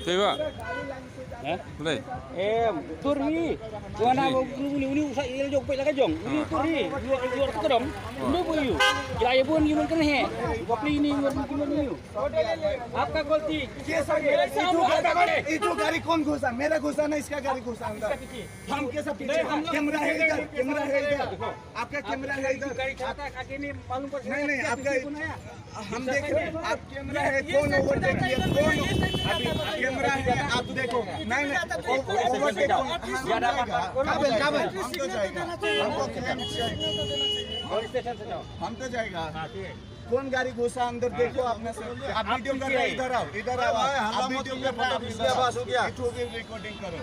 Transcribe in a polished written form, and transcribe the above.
Coba. Boleh. Turi. Wana uni usah il jok pe lagi jong. Uni turi. Luar ke dom. Uni bu yu. Kira ya bun yuman kan he. Gopli ini yuman yu. आपका गलती ये गाड़ी कौन घुसा? मेरा घुसा ना, इसका गाड़ी घुसा अंदर। हम कैसा पीछे? कैमरा है इधर, कैमरा है इधर, आपका कैमरा है इधर। गाड़ी चलाता है आगे नहीं मालूम पड़ नहीं आपका हम देख रहे हैं, आप कैमरा है, कौन ओवरटेक किया, कौन अभी कैमरा है, आप देखो। नहीं ओवरटेक काबिल हम तो जाएगा, हमको हम तो जाएगा। कौन गाड़ी घुसा अंदर देखो आपने से। आप वीडियो कर रहे, इधर आओ, आप वीडियो में फोटो रिकॉर्डिंग करो।